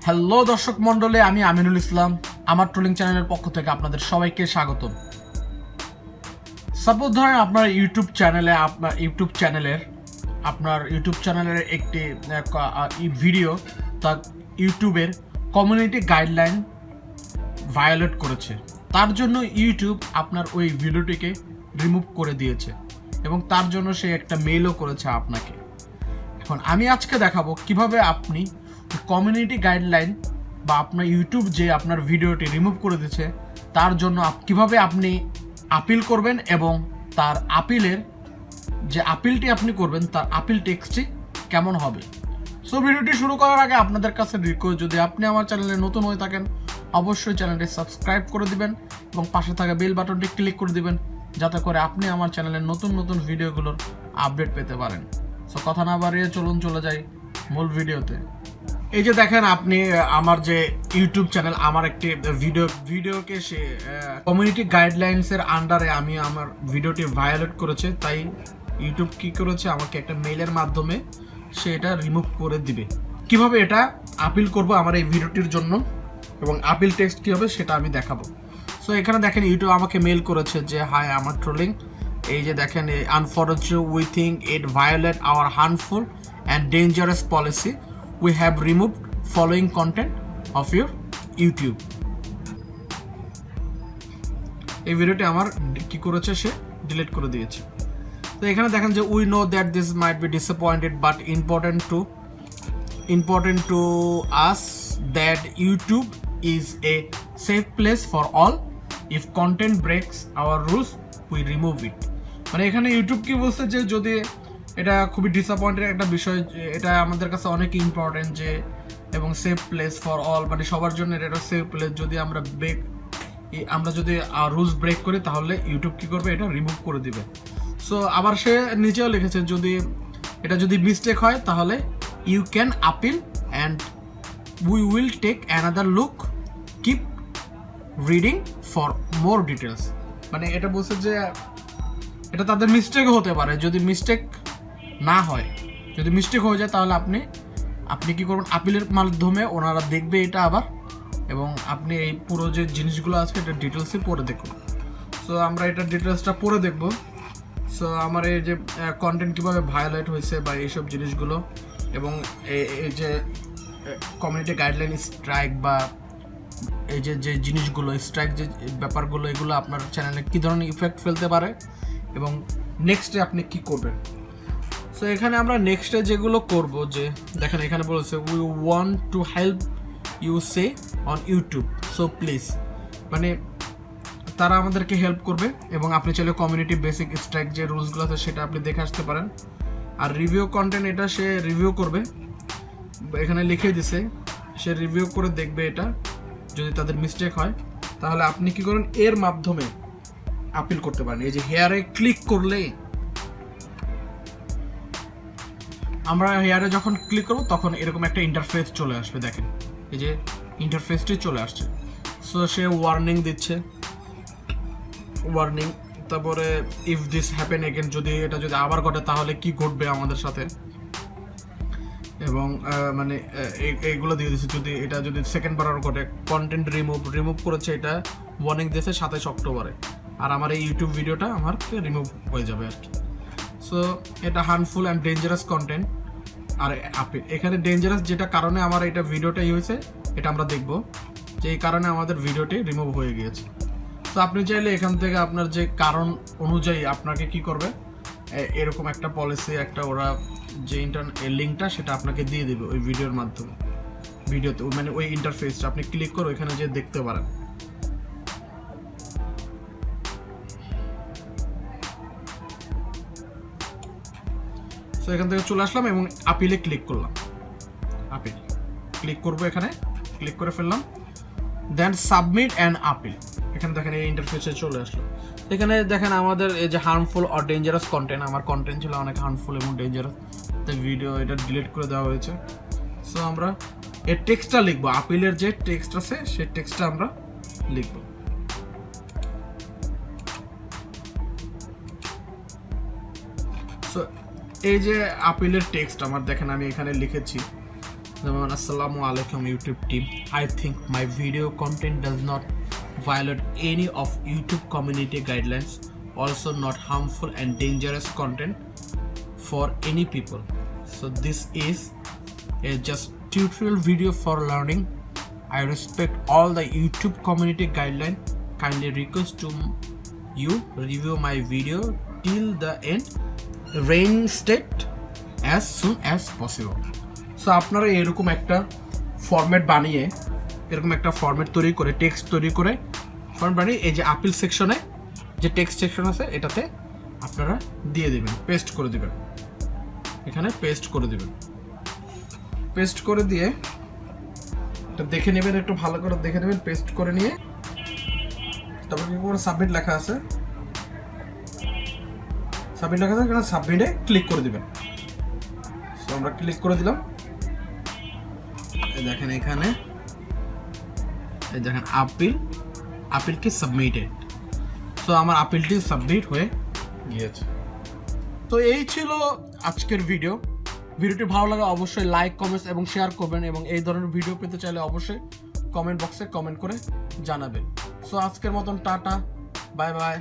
Hello দর্শক মণ্ডলী, আমি আমিনুল ইসলাম। আমার ট্রোলিং চ্যানেলের পক্ষ থেকে আপনাদের সবাইকে স্বাগতম। সাপোজ ধরেন আপনার ইউটিউব চ্যানেলের একটি ভিডিও তার ইউটিউবের কমিউনিটি গাইডলাইন ভায়োলেট করেছে। তার জন্য ইউটিউব আপনার ওই ভিডিওটিকে রিমুভ করে দিয়েছে এবং তার জন্য সে একটা মেইলও করেছে আপনাকে। এখন আমি আজকে দেখাবো কিভাবে আপনি কমিউনিটি গাইডলাইন বা আপনার ইউটিউব যে আপনার ভিডিওটি রিমুভ করে দিচ্ছে তার জন্য কিভাবে আপনি আপিল করবেন এবং তার আপিলটি আপনি করবেন তার আপিল টেক্সটটি কেমন হবে। সো ভিডিওটি শুরু করার আগে আপনাদের কাছে রিকোয়েস্ট, যদি আপনি আমার চ্যানেলে নতুন হয়ে থাকেন অবশ্যই চ্যানেলটি সাবস্ক্রাইব করে দিবেন এবং পাশে থাকা বেল বাটনটি ক্লিক করে দিবেন যাতে করে আপনি আমার চ্যানেলের নতুন নতুন ভিডিওগুলোর আপডেট পেতে পারেন। সো কথা না বাড়িয়ে চলে যাই মূল ভিডিওতে। এই যে দেখেন, আপনি আমার যে ইউটিউব চ্যানেল, আমার একটি ভিডিওকে সে কমিউনিটি গাইডলাইন্সের আন্ডারে আমি আমার ভিডিওটি ভায়োলেট করেছে, তাই ইউটিউব কি করেছে আমাকে একটা মেইলের মাধ্যমে সে এটা রিমুভ করে দিবে। কিভাবে এটা আপিল করব আমার এই ভিডিওটির জন্য এবং আপিল টেক্সট কী হবে সেটা আমি দেখাবো। সো এখানে দেখেন ইউটিউব আমাকে মেইল করেছে যে হাই আমার ট্রোলিং, এই যে দেখেন unfortunately we think it violate our harmful and dangerous policy, we have removed following content of your YouTube। এই ভিডিওটি আমার কি করেছে সে ডিলিট করে দিয়েছে। তো এখানে দেখেন যে we know that this might be disappointed but important to us that YouTube is a safe place for all, if content breaks our rules we remove it। মানে এখানে ইউটিউব কি বলছে যে যদি এটা খুবই ডিসঅ্যাপয়েন্টেড একটা বিষয়, এটা আমাদের কাছে অনেক ইম্পর্টেন্ট যে এবং সেফ প্লেস ফর অল, মানে সবার জন্য এটা সেফ প্লেস। যদি আমরা যদি রুলস ব্রেক করি তাহলে ইউটিউব কি করবে, এটা রিমুভ করে দিবে। সো আবার সে নিচেও লিখেছে যদি মিস্টেক হয় তাহলে you can appeal and we will take another look, keep reading for more details. মানে এটা বলছে যে এটা তাদের মিস্টেকও হতে পারে, যদি মিস্টেক না হয়, যদি মিস্টেক হয়ে যায় তাহলে আপনি কি করবেন, আপিলের মাধ্যমে ওনারা দেখবে এটা আবার, এবং আপনি এই পুরো যে জিনিসগুলো আছে এটা ডিটেলসে পড়ে দেখুন। সো আমরা এটা ডিটেলসটা পড়ে দেখব। সো আমার এই যে কন্টেন্ট কীভাবে ভায়োলেট হয়েছে বা এইসব জিনিসগুলো, এবং এই যে কমিউনিটি গাইডলাইন স্ট্রাইক বা এই যে জিনিসগুলো স্ট্রাইক যে ব্যাপারগুলো, এগুলো আপনার চ্যানেলে কী ধরনের ইফেক্ট ফেলতে পারে এবং নেক্সটে আপনি কি করবেন। সো এখানে আমরা নেক্সটে যেগুলো করব, যে দেখেন এখানে বলেছে we want to help you say on YouTube, so please, মানে তারা আমাদেরকে হেল্প করবে এবং আপনি চাইলে কমিউনিটি বেসিক স্ট্রাইক যে রুলসগুলো আছে সেটা আপনি দেখে আসতে পারেন। আর রিভিউ কন্টেন্ট, এটা সে রিভিউ করবে, এখানে লিখে দিছে সে রিভিউ করে দেখবে এটা, যদি তাদের মিস্টেক হয় তাহলে আপনি কি করেন, এর মাধ্যমে আপিল করতে পারেন। এই যে হেয়ারে ক্লিক করলেই, আমরা হেয়ারে যখন ক্লিক করব তখন এরকম একটা ইন্টারফেস চলে আসবে। দেখেন এই যে ইন্টারফেসটি চলে আসছে। সো সে ওয়ার্নিং দিচ্ছে, তারপরে ইফ দিস হ্যাপেন এগেন, যদি আবার ঘটে তাহলে কি ঘটবে আমাদের সাথে, এবং মানে এইগুলো দিয়ে দিচ্ছে যদি সেকেন্ড বার ঘটে। কন্টেন্ট রিমুভ করেছে, এটা ওয়ার্নিং দিয়েছে 27 অক্টোবরে, আর আমার এই ইউটিউব ভিডিওটা আমার রিমুভ হয়ে যাবে আর কি। সো এটা হার্মফুল অ্যান্ড ডেঞ্জারাস কন্টেন্ট। আর এখানে ডেঞ্জারাস যেটা কারণে আমার এটা ভিডিওটা হয়েছে এটা আমরা দেখব, যে এই কারণে আমাদের ভিডিওটি রিমুভ হয়ে গিয়েছে। তো আপনি চাইলে এখান থেকে আপনার যে কারণ অনুযায়ী আপনাকে কি করবে, এরকম একটা পলিসি, একটা ওরা যে লিঙ্কটা সেটা আপনাকে দিয়ে দেবে ওই ভিডিওর মাধ্যমে, ভিডিওতে মানে ওই ইন্টারফেসটা আপনি ক্লিক করে ওইখানে যে দেখতে পারেন। সো এখান থেকে চলে আসলাম এবং আপিলে ক্লিক করলাম, আপিল ক্লিক করবো, এখানে ক্লিক করে ফেললাম, দেন সাবমিট অ্যান্ড আপিল। এখানে দেখেন এই ইন্টারফেসে চলে আসলো। এখানে দেখেন আমাদের এই যে হার্মফুল অর ডেঞ্জারাস কন্টেন্ট, আমার কন্টেন্ট ছিল অনেক হার্মফুল এবং ডেঞ্জারাস, তাই ভিডিও এটা ডিলিট করে দেওয়া হয়েছে। সো আমরা এর টেক্সটটা লিখবো, আপিলের যে টেক্সট আছে সেই টেক্সটটা আমরা লিখবো। সো এই যে আপিলের টেক্সট আমার দেখেন আমি এখানে লিখেছি, Assalamu alaikum YouTube team. I think my video content does not violate any of YouTube community guidelines, also not harmful and dangerous content for any people. So this is a just tutorial video for learning. I respect all the YouTube community guideline. Kindly request to you review my video till the end, reinstate as soon as possible. So আপনারা এরকম একটা format বানিয়ে এরকম একটা format তৈরি করে text তৈরি করে ফরম্যাট বানিয়ে এই যে আপিল সেকশনে যে টেক্সট সেকশন আছে এটাতে আপনারা দিয়ে দেবেন, পেস্ট করে দেবেন, এখানে পেস্ট করে দেবেন। পেস্ট করে দিয়ে এটা দেখে নেবেন, একটু ভালো করে দেখে নেবেন। পেস্ট করে নিয়ে তারপর কি করে সাবমিট লেখা আছে, সাবমিট লেখা আছে, এখানে সাবমিটে ক্লিক করে দিবেন। সো আমরা ক্লিক করে দিলাম। দেখেন এখানে দেখেন আপিল কি সাবমিটেড। সো আমার আপিলটি সাবমিট হয়ে গিয়েছে। তো এই ছিল আজকের ভিডিওটি ভালো লাগে অবশ্যই লাইক, কমেন্টস এবং শেয়ার করবেন, এবং এই ধরনের ভিডিও পেতে চাইলে অবশ্যই কমেন্ট বক্সে কমেন্ট করে জানাবেন। সো আজকের মতন টাটা, বাই বাই।